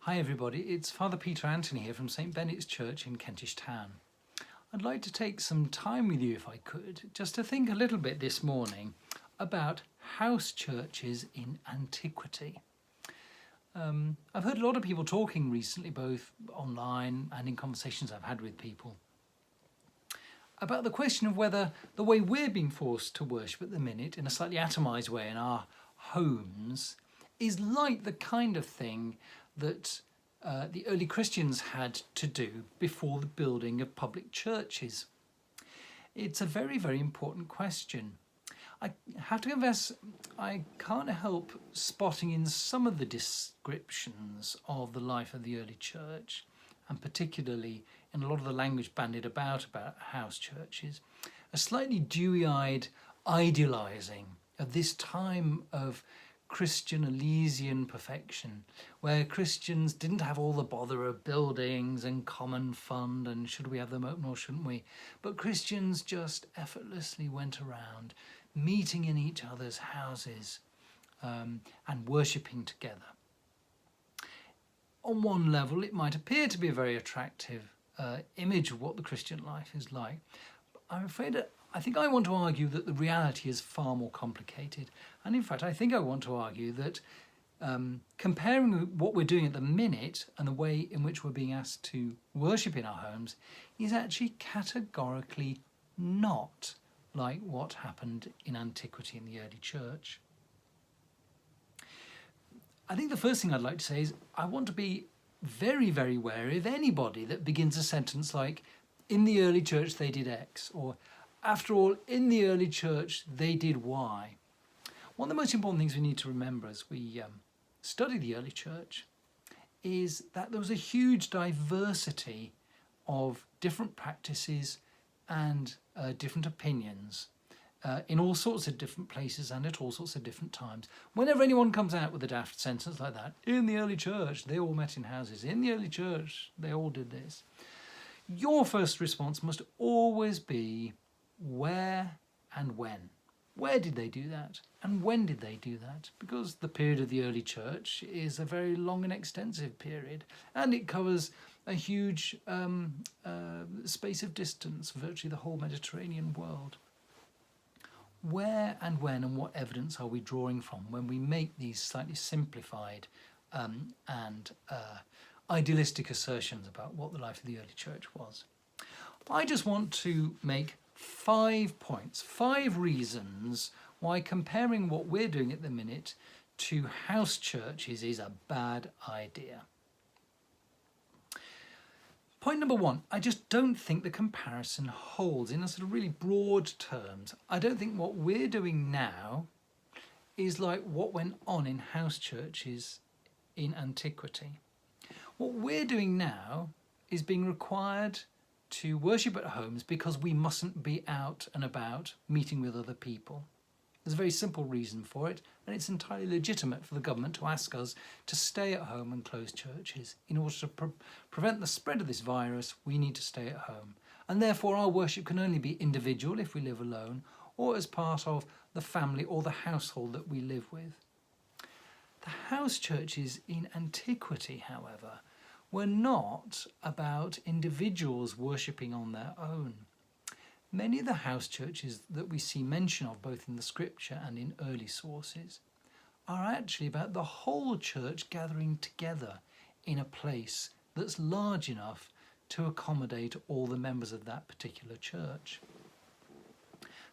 Hi everybody, it's Father Peter Anthony here from St Benet's Church in Kentish Town. I'd like to take some time with you, if I could, just to think a little bit this morning about house churches in antiquity. I've heard a lot of people talking recently, both online and in conversations I've had with people, about the question of whether the way we're being forced to worship at the minute, in a slightly atomised way in our homes, is like the kind of thing that the early Christians had to do before the building of public churches. It's a very, very important question. I have to confess, I can't help spotting in some of the descriptions of the life of the early church, and particularly in a lot of the language bandied about house churches, a slightly dewy-eyed idealising of this time of Christian Elysian perfection, where Christians didn't have all the bother of buildings and common fund and should we have them open or shouldn't we, but Christians just effortlessly went around meeting in each other's houses and worshipping together. On one level, it might appear to be a very attractive image of what the Christian life is like. But I'm afraid that I think I want to argue that the reality is far more complicated. And in fact, I think I want to argue that comparing what we're doing at the minute and the way in which we're being asked to worship in our homes is actually categorically not like what happened in antiquity in the early church. I think the first thing I'd like to say is I want to be very, very wary of anybody that begins a sentence like, in the early church they did X, or after all, in the early church they did Y. One of the most important things we need to remember as we study the early church is that there was a huge diversity of different practices and different opinions in all sorts of different places and at all sorts of different times. Whenever anyone comes out with a daft sentence like that, in the early church they all met in houses, in the early church they all did this, your first response must always be where and when. Where did they do that? And when did they do that? Because the period of the early church is a very long and extensive period, and it covers a huge space of distance, virtually the whole Mediterranean world. Where and when and what evidence are we drawing from when we make these slightly simplified and idealistic assertions about what the life of the early church was? I just want to make 5 points, 5 reasons why comparing what we're doing at the minute to house churches is a bad idea. Point number 1, I just don't think the comparison holds in a sort of really broad terms. I don't think what we're doing now is like what went on in house churches in antiquity. What we're doing now is being required to worship at homes because we mustn't be out and about meeting with other people. There's a very simple reason for it, and it's entirely legitimate for the government to ask us to stay at home and close churches. In order to prevent the spread of this virus, we need to stay at home. And therefore our worship can only be individual if we live alone, or as part of the family or the household that we live with. The house churches in antiquity, however, were not about individuals worshipping on their own. Many of the house churches that we see mention of both in the scripture and in early sources are actually about the whole church gathering together in a place that's large enough to accommodate all the members of that particular church.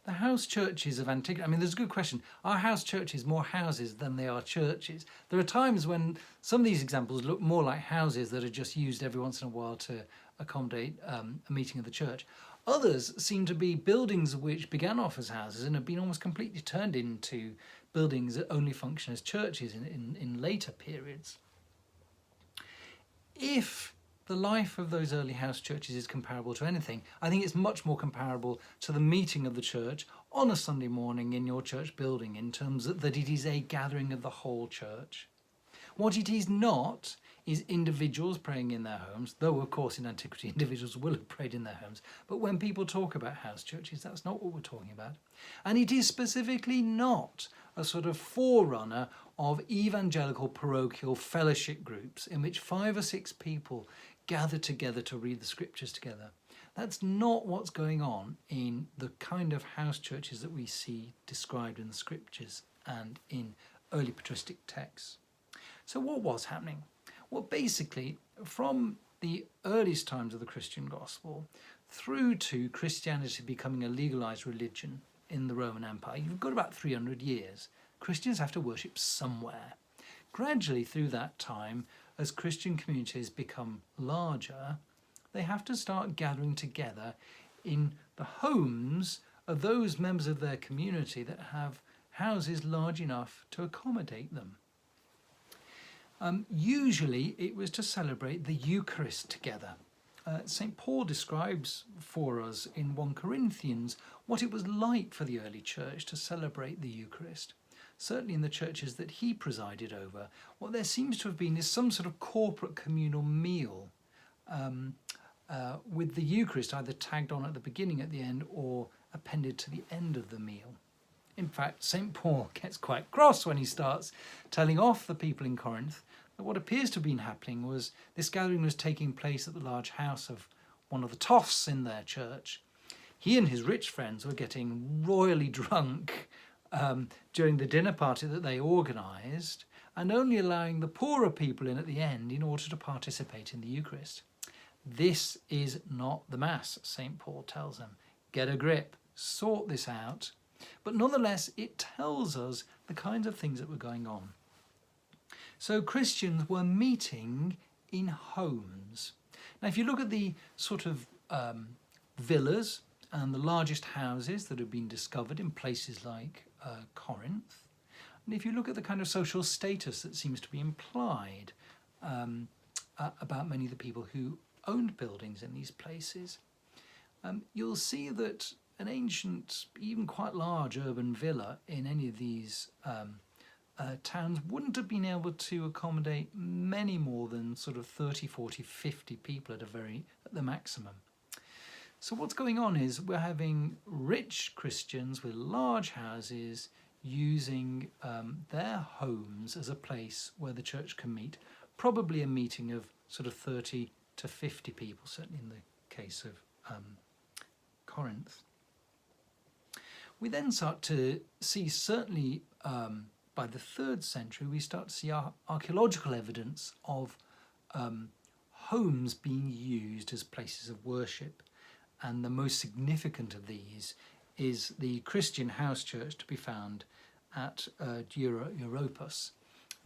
The house churches of antiquity, I mean, there's a good question. Are house churches more houses than they are churches? There are times when some of these examples look more like houses that are just used every once in a while to accommodate a meeting of the church. Others seem to be buildings which began off as houses and have been almost completely turned into buildings that only function as churches in later periods. If the life of those early house churches is comparable to anything, I think it's much more comparable to the meeting of the church on a Sunday morning in your church building, in terms of that it is a gathering of the whole church. What it is not is individuals praying in their homes, though of course in antiquity individuals will have prayed in their homes, but when people talk about house churches, that's not what we're talking about. And it is specifically not a sort of forerunner of evangelical parochial fellowship groups in which 5 or 6 people gather together to read the scriptures together. That's not what's going on in the kind of house churches that we see described in the scriptures and in early patristic texts. So what was happening? Well, basically, from the earliest times of the Christian gospel through to Christianity becoming a legalized religion in the Roman Empire, you've got about 300 years. Christians have to worship somewhere. Gradually through that time, as Christian communities become larger, they have to start gathering together in the homes of those members of their community that have houses large enough to accommodate them. Usually it was to celebrate the Eucharist together. St. Paul describes for us in 1 Corinthians what it was like for the early church to celebrate the Eucharist. Certainly in the churches that he presided over, what there seems to have been is some sort of corporate communal meal with the Eucharist either tagged on at the beginning, at the end, or appended to the end of the meal. In fact, St. Paul gets quite cross when he starts telling off the people in Corinth that what appears to have been happening was this gathering was taking place at the large house of one of the toffs in their church. He and his rich friends were getting royally drunk during the dinner party that they organised, and only allowing the poorer people in at the end in order to participate in the Eucharist. This is not the Mass, St. Paul tells them. Get a grip, sort this out. But nonetheless, it tells us the kinds of things that were going on. So Christians were meeting in homes. Now, if you look at the sort of villas and the largest houses that have been discovered in places like Corinth, and if you look at the kind of social status that seems to be implied about many of the people who owned buildings in these places, you'll see that an ancient, even quite large urban villa in any of these towns wouldn't have been able to accommodate many more than sort of 30, 40, 50 people at the maximum. So what's going on is we're having rich Christians with large houses using their homes as a place where the church can meet, probably a meeting of sort of 30 to 50 people, certainly in the case of Corinth. We then start to see, certainly by the 3rd century, we start to see archaeological evidence of homes being used as places of worship. And the most significant of these is the Christian house church to be found at Europos.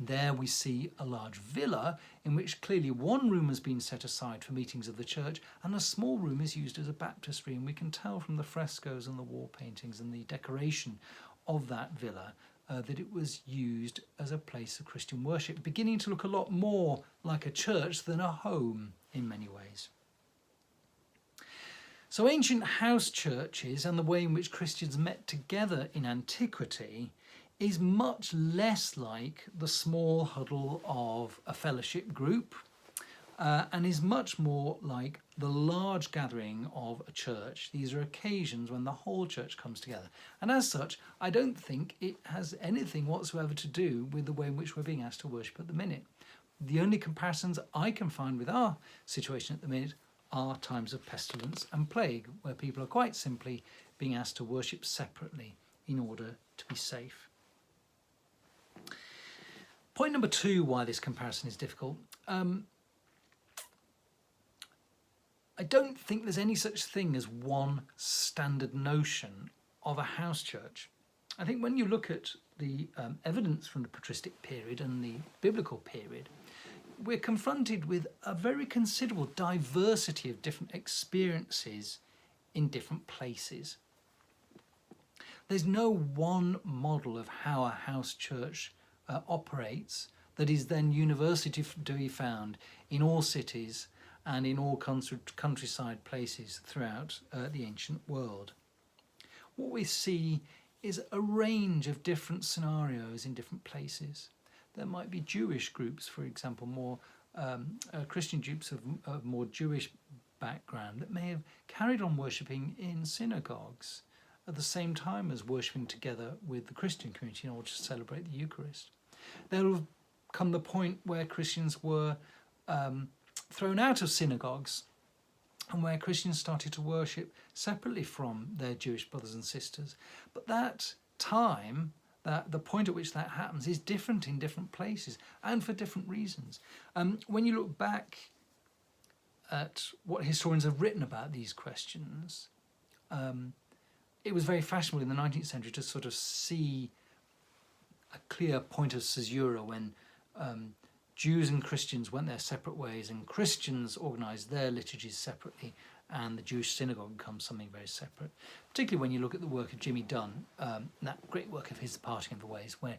There we see a large villa in which clearly one room has been set aside for meetings of the church and a small room is used as a baptistry, and we can tell from the frescoes and the wall paintings and the decoration of that villa that it was used as a place of Christian worship, beginning to look a lot more like a church than a home in many ways. So ancient house churches and the way in which Christians met together in antiquity is much less like the small huddle of a fellowship group and is much more like the large gathering of a church. These are occasions when the whole church comes together. And as such, I don't think it has anything whatsoever to do with the way in which we're being asked to worship at the minute. The only comparisons I can find with our situation at the minute are times of pestilence and plague, where people are quite simply being asked to worship separately in order to be safe. Point number 2, why this comparison is difficult. I don't think there's any such thing as one standard notion of a house church. I think when you look at the evidence from the patristic period and the biblical period, we're confronted with a very considerable diversity of different experiences in different places. There's no one model of how a house church operates that is then universally to be found in all cities and in all countryside places throughout the ancient world. What we see is a range of different scenarios in different places. There might be Jewish groups, for example, more Christian groups of more Jewish background that may have carried on worshipping in synagogues at the same time as worshipping together with the Christian community in order to celebrate the Eucharist. There will come the point where Christians were thrown out of synagogues, and where Christians started to worship separately from their Jewish brothers and sisters. But that time, that the point at which that happens, is different in different places and for different reasons. When you look back at what historians have written about these questions, it was very fashionable in the 19th century to sort of see a clear point of caesura when Jews and Christians went their separate ways, and Christians organised their liturgies separately, and the Jewish synagogue becomes something very separate. Particularly when you look at the work of Jimmy Dunn, that great work of his, The Parting of the Ways, where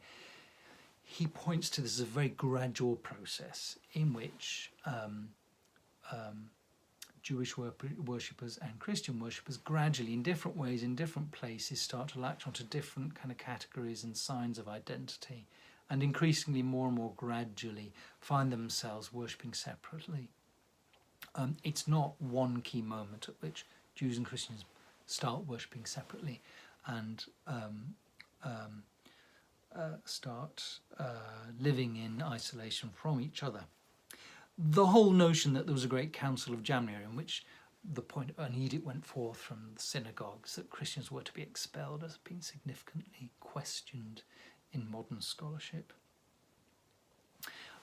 he points to this as a very gradual process in which Jewish worshippers and Christian worshippers gradually, in different ways, in different places, start to latch onto different kind of categories and signs of identity, and increasingly more and more gradually find themselves worshipping separately. It's not one key moment at which Jews and Christians start worshipping separately and start living in isolation from each other. The whole notion that there was a great council of January in which an edict went forth from the synagogues that Christians were to be expelled has been significantly questioned in modern scholarship.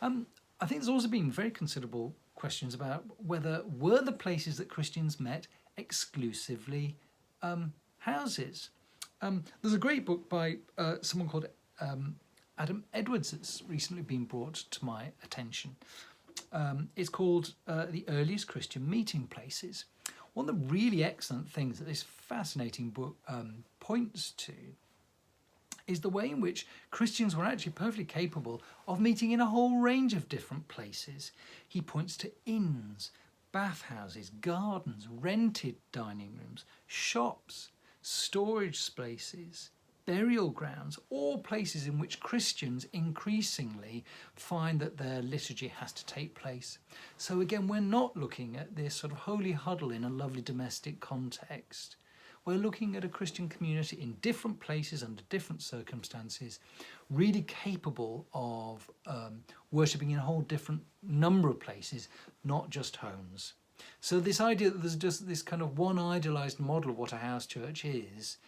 I think there's also been very considerable questions about whether were the places that Christians met exclusively houses. There's a great book by someone called Adam Edwards that's recently been brought to my attention. It's called The Earliest Christian Meeting Places. One of the really excellent things that this fascinating book points to is the way in which Christians were actually perfectly capable of meeting in a whole range of different places. He points to inns, bathhouses, gardens, rented dining rooms, shops, storage spaces, burial grounds, all places in which Christians increasingly find that their liturgy has to take place. So again, we're not looking at this sort of holy huddle in a lovely domestic context. We're looking at a Christian community in different places under different circumstances, really capable of worshipping in a whole different number of places, not just homes. So this idea that there's just this kind of one idealised model of what a house church is,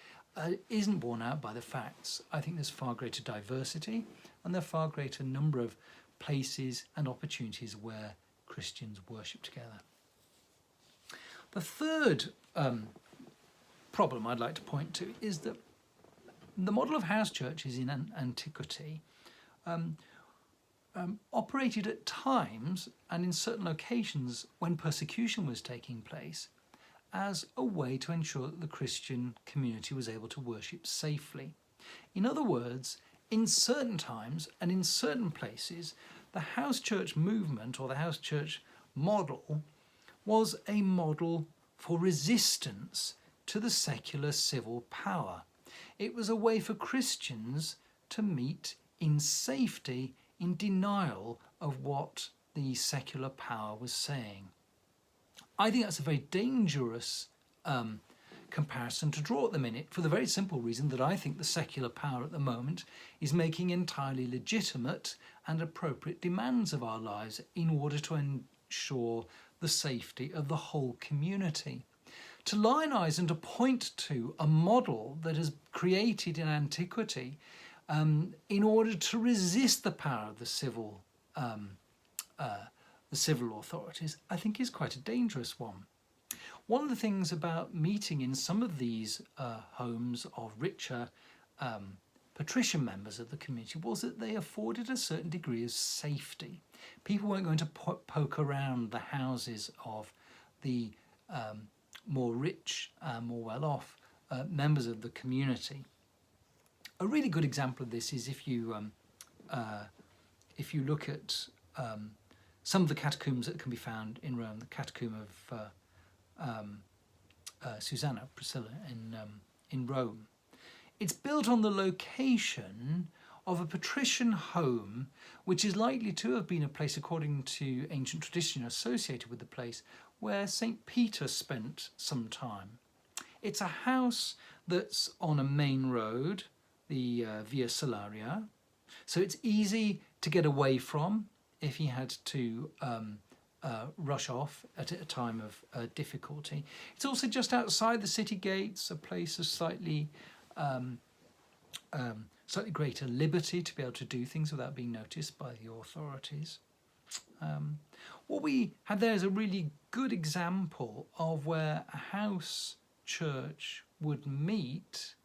isn't borne out by the facts. I think there's far greater diversity and there are far greater number of places and opportunities where Christians worship together. The third problem I'd like to point to is that the model of house churches in antiquity operated at times and in certain locations when persecution was taking place as a way to ensure that the Christian community was able to worship safely. In other words, in certain times and in certain places, the house church movement or the house church model was a model for resistance to the secular civil power. It was a way for Christians to meet in safety, in denial of what the secular power was saying. I think that's a very dangerous comparison to draw at the minute, for the very simple reason that I think the secular power at the moment is making entirely legitimate and appropriate demands of our lives in order to ensure the safety of the whole community. To lionise and to point to a model that is created in antiquity in order to resist the power of the civil authorities, I think is quite a dangerous one. One of the things about meeting in some of these homes of richer patrician members of the community was that they afforded a certain degree of safety. People weren't going to poke around the houses of the more rich, more well-off members of the community. A really good example of this is if you look at some of the catacombs that can be found in Rome, the catacomb of Susanna, Priscilla in Rome. It's built on the location of a patrician home, which is likely to have been a place, according to ancient tradition associated with the place, where St. Peter spent some time. It's a house that's on a main road, the Via Salaria. So it's easy to get away from if he had to rush off at a time of difficulty. It's also just outside the city gates, a place of slightly greater liberty to be able to do things without being noticed by the authorities. What we had there is a really good example of where a house church would meet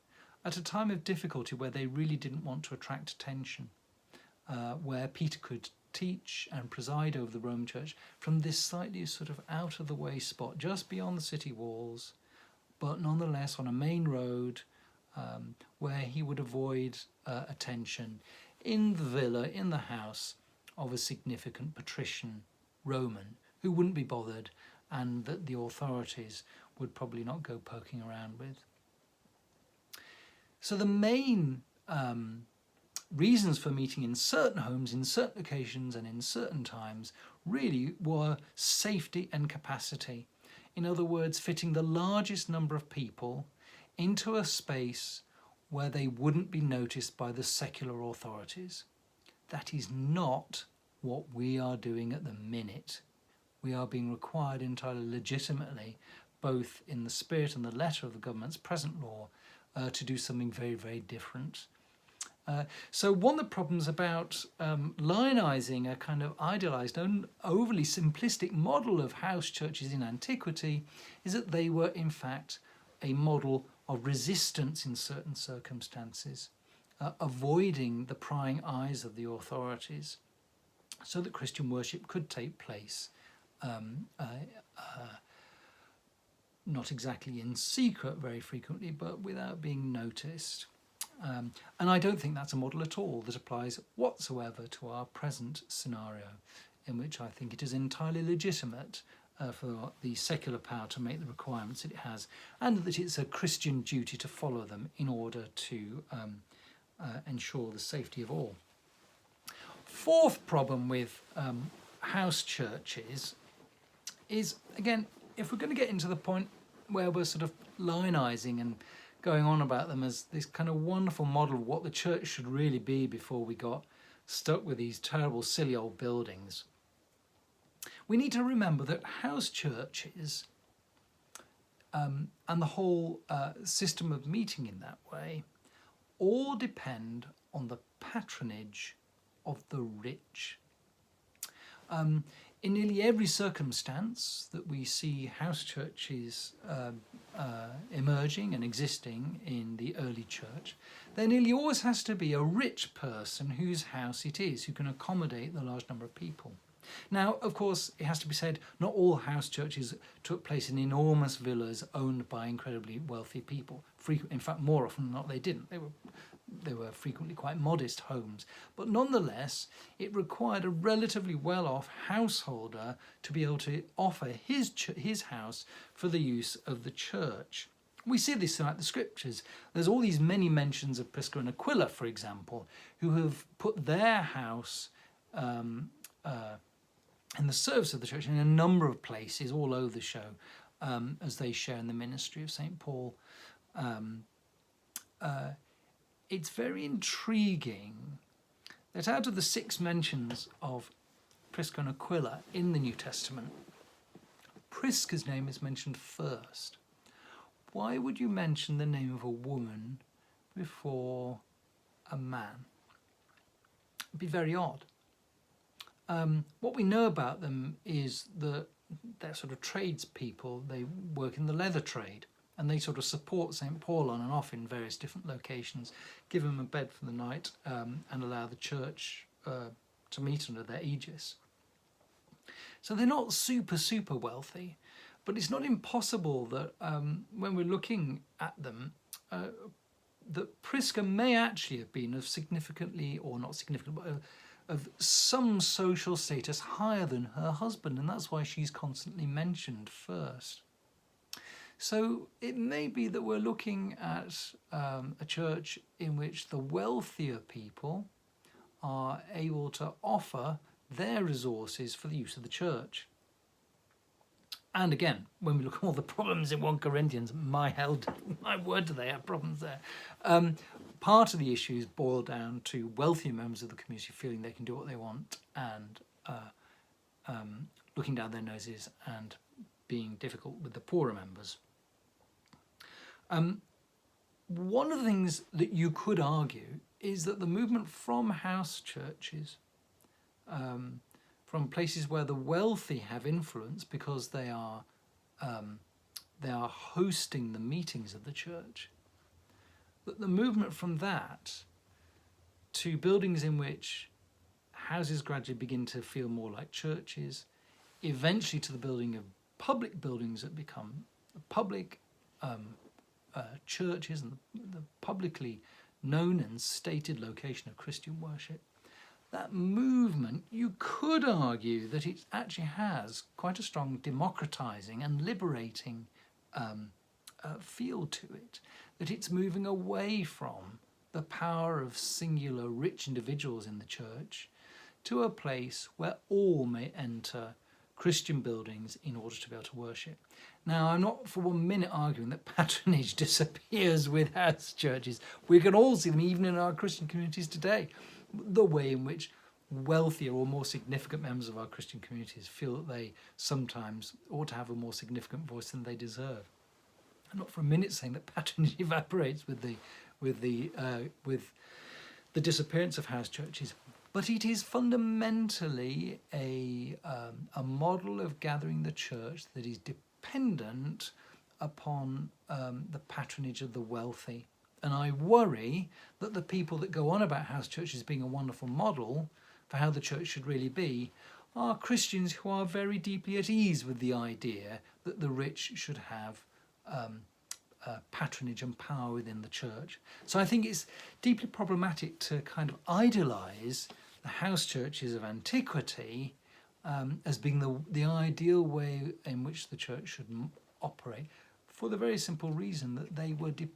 at a time of difficulty where they really didn't want to attract attention, where Peter could teach and preside over the Roman Church from this slightly sort of out of the way spot just beyond the city walls, but nonetheless on a main road, where he would avoid attention in the villa, in the house of a significant patrician Roman who wouldn't be bothered, and that the authorities would probably not go poking around with. So the main reasons for meeting in certain homes, in certain occasions and in certain times really were safety and capacity. In other words, fitting the largest number of people into a space where they wouldn't be noticed by the secular authorities. That is not what we are doing at the minute. We are being required entirely legitimately, both in the spirit and the letter of the government's present law, to do something very, very different. So one of the problems about lionising a kind of idealised, overly simplistic model of house churches in antiquity is that they were in fact a model of resistance in certain circumstances, avoiding the prying eyes of the authorities, so that Christian worship could take place not exactly in secret very frequently, but without being noticed. And I don't think that's a model at all that applies whatsoever to our present scenario, in which I think it is entirely legitimate for the secular power to make the requirements that it has, and that it's a Christian duty to follow them in order to ensure the safety of all. Fourth problem with house churches is, again, if we're going to get into the point where we're sort of lionising and going on about them as this kind of wonderful model of what the church should really be before we got stuck with these terrible, silly old buildings, we need to remember that house churches and the whole system of meeting in that way all depend on the patronage of the rich. In nearly every circumstance that we see house churches emerging and existing in the early church, there nearly always has to be a rich person whose house it is, who can accommodate the large number of people. Now, of course, it has to be said, not all house churches took place in enormous villas owned by incredibly wealthy people. In fact, more often than not, they didn't. They were frequently quite modest homes. But nonetheless, it required a relatively well-off householder to be able to offer his house for the use of the church. We see this throughout the scriptures. There's all these many mentions of Prisca and Aquila, for example, who have put their house in the service of the church in a number of places all over the show, as they share in the ministry of St. Paul. It's very intriguing that out of the 6 mentions of Prisca and Aquila in the New Testament, Prisca's name is mentioned first. Why would you mention the name of a woman before a man? It'd be very odd. What we know about them is that they're sort of tradespeople. They work in the leather trade, and they sort of support St. Paul on and off in various different locations, give him a bed for the night, and allow the church to meet under their aegis. So they're not super wealthy, but it's not impossible that when we're looking at them, that Prisca may actually have been of significantly, or not significant, but of some social status higher than her husband, and that's why she's constantly mentioned first. So it may be that we're looking at a church in which the wealthier people are able to offer their resources for the use of the church. And again, when we look at all the problems in 1 Corinthians, my word, do they have problems there. part of the issues boil down to wealthier members of the community feeling they can do what they want and looking down their noses and being difficult with the poorer members. One of the things that you could argue is that the movement from house churches, from places where the wealthy have influence because they are hosting the meetings of the church, that the movement from that to buildings in which houses gradually begin to feel more like churches, eventually to the building of public buildings that become public churches and the publicly known and stated location of Christian worship, that movement, you could argue that it actually has quite a strong democratizing and liberating feel to it, that it's moving away from the power of singular rich individuals in the church to a place where all may enter Christian buildings in order to be able to worship. Now, I'm not for 1 minute arguing that patronage disappears with house churches. We can all see them even in our Christian communities today. The way in which wealthier or more significant members of our Christian communities feel that they sometimes ought to have a more significant voice than they deserve. I'm not for a minute saying that patronage evaporates with the disappearance of house churches, but it is fundamentally a model of gathering the church that is dependent upon the patronage of the wealthy. And I worry that the people that go on about house churches being a wonderful model for how the church should really be are Christians who are very deeply at ease with the idea that the rich should have patronage and power within the church. So I think it's deeply problematic to kind of idolise the house churches of antiquity as being the ideal way in which the church should operate, for the very simple reason that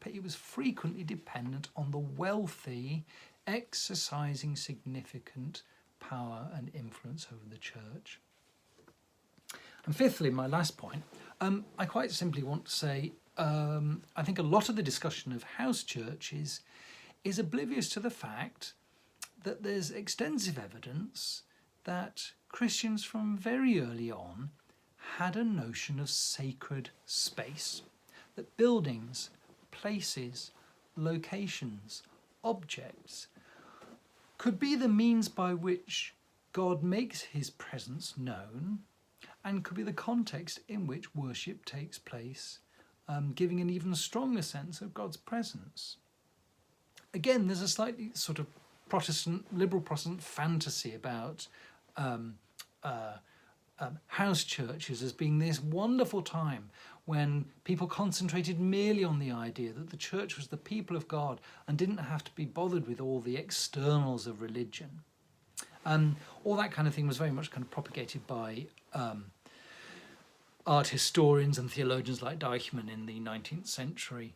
it was frequently dependent on the wealthy exercising significant power and influence over the church. And fifthly, my last point, I quite simply want to say I think a lot of the discussion of house churches is oblivious to the fact that there's extensive evidence that Christians from very early on had a notion of sacred space, that buildings, places, locations, objects could be the means by which God makes his presence known and could be the context in which worship takes place, giving an even stronger sense of God's presence. Again, there's a slightly sort of liberal Protestant fantasy about house churches as being this wonderful time when people concentrated merely on the idea that the church was the people of God and didn't have to be bothered with all the externals of religion. All that kind of thing was very much kind of propagated by art historians and theologians like Deichmann in the 19th century,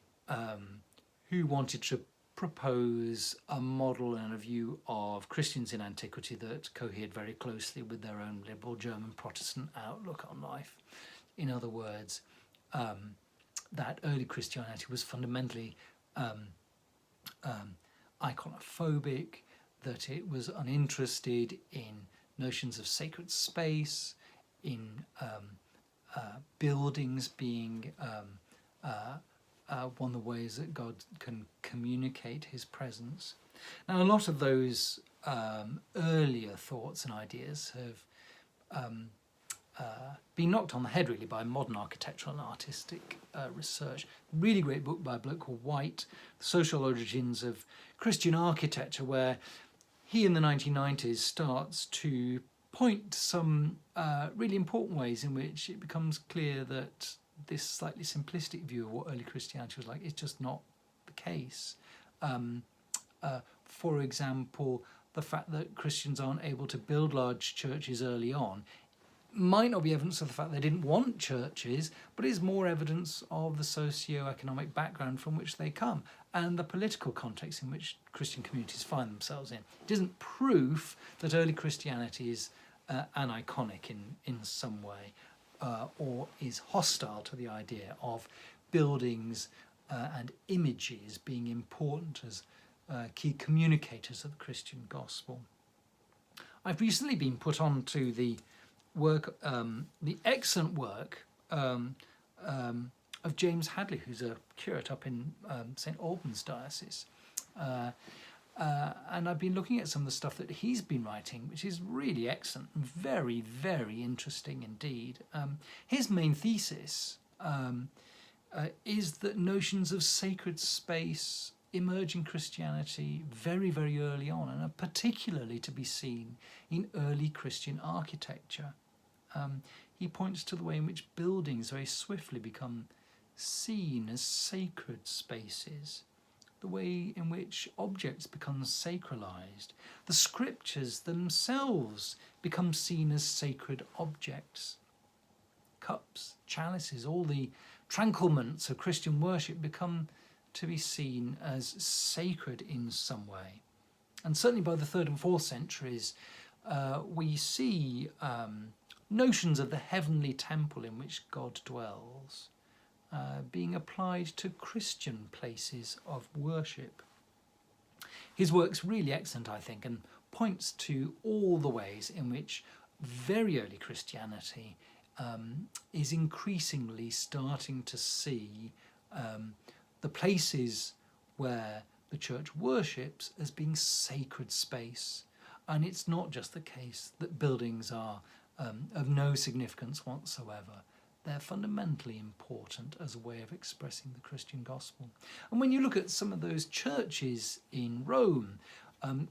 who wanted to propose a model and a view of Christians in antiquity that cohered very closely with their own liberal German Protestant outlook on life. In other words, that early Christianity was fundamentally iconophobic, that it was uninterested in notions of sacred space, in buildings being one of the ways that God can communicate his presence. Now, a lot of those earlier thoughts and ideas have been knocked on the head really by modern architectural and artistic research. Really great book by a bloke called White, The Social Origins of Christian Architecture, where he in the 1990s starts to point to some really important ways in which it becomes clear that this slightly simplistic view of what early Christianity was like is just not the case. For example, the fact that Christians aren't able to build large churches early on might not be evidence of the fact they didn't want churches, but is more evidence of the socio-economic background from which they come and the political context in which Christian communities find themselves in. It isn't proof that early Christianity is aniconic in some way, or is hostile to the idea of buildings and images being important as key communicators of the Christian gospel. I've recently been put on to the work, the excellent work of James Hadley, who's a curate up in St Albans Diocese. And I've been looking at some of the stuff that he's been writing, which is really excellent and very, very interesting indeed. His main thesis is that notions of sacred space emerge in Christianity very, very early on, and are particularly to be seen in early Christian architecture. He points to the way in which buildings very swiftly become seen as sacred spaces, the way in which objects become sacralized. The scriptures themselves become seen as sacred objects. Cups, chalices, all the tranquilments of Christian worship become to be seen as sacred in some way. And certainly by the 3rd and 4th centuries, we see notions of the heavenly temple in which God dwells being applied to Christian places of worship. His work's really excellent, I think, and points to all the ways in which very early Christianity is increasingly starting to see the places where the church worships as being sacred space. And it's not just the case that buildings are of no significance whatsoever. They're fundamentally important as a way of expressing the Christian gospel. And when you look at some of those churches in Rome,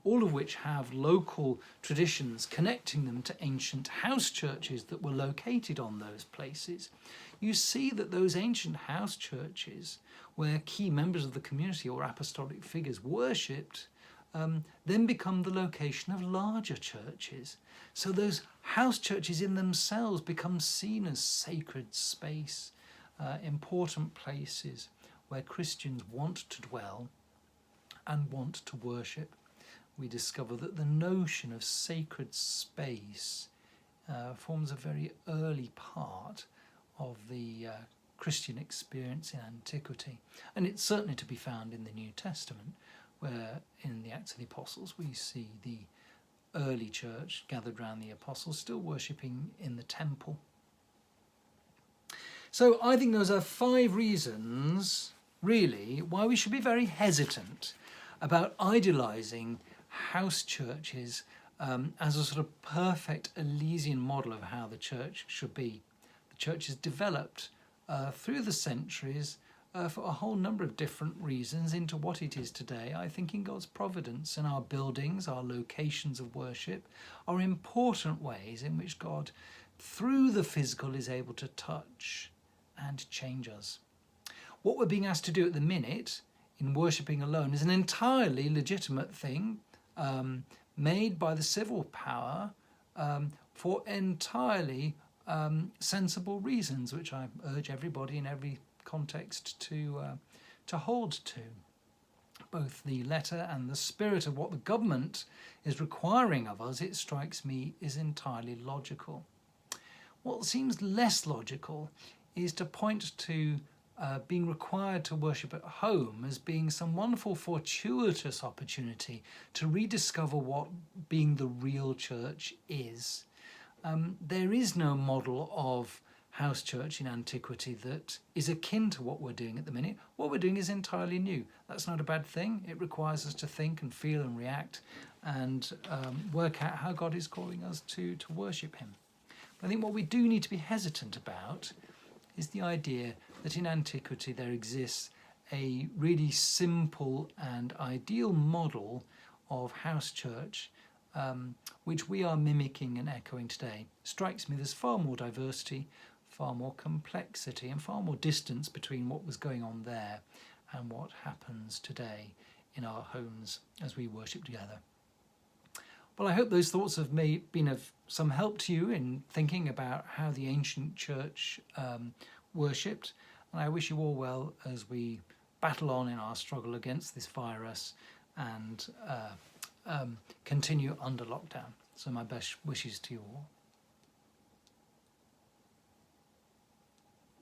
all of which have local traditions connecting them to ancient house churches that were located on those places, you see that those ancient house churches, where key members of the community or apostolic figures worshipped, then become the location of larger churches. So those house churches in themselves become seen as sacred space, important places where Christians want to dwell and want to worship. We discover that the notion of sacred space forms a very early part of the Christian experience in antiquity. And it's certainly to be found in the New Testament, where in the Acts of the Apostles we see the early church gathered round the apostles still worshipping in the temple. So I think those are 5 reasons, really, why we should be very hesitant about idealising house churches as a sort of perfect Elysian model of how the church should be. The church has developed through the centuries for a whole number of different reasons into what it is today. I think in God's providence, and our buildings, our locations of worship, are important ways in which God, through the physical, is able to touch and change us. What we're being asked to do at the minute in worshipping alone is an entirely legitimate thing made by the civil power for entirely sensible reasons, which I urge everybody in every context to hold to. Both the letter and the spirit of what the government is requiring of us, it strikes me, is entirely logical. What seems less logical is to point to being required to worship at home as being some wonderful fortuitous opportunity to rediscover what being the real church is. There is no model of house church in antiquity that is akin to what we're doing at the minute. What we're doing is entirely new. That's not a bad thing. It requires us to think and feel and react and work out how God is calling us to worship him. But I think what we do need to be hesitant about is the idea that in antiquity there exists a really simple and ideal model of house church which we are mimicking and echoing today. Strikes me there's far more diversity, far more complexity, and far more distance between what was going on there and what happens today in our homes as we worship together. Well, I hope those thoughts have been of some help to you in thinking about how the ancient church worshipped, and I wish you all well as we battle on in our struggle against this virus and continue under lockdown. So my best wishes to you all.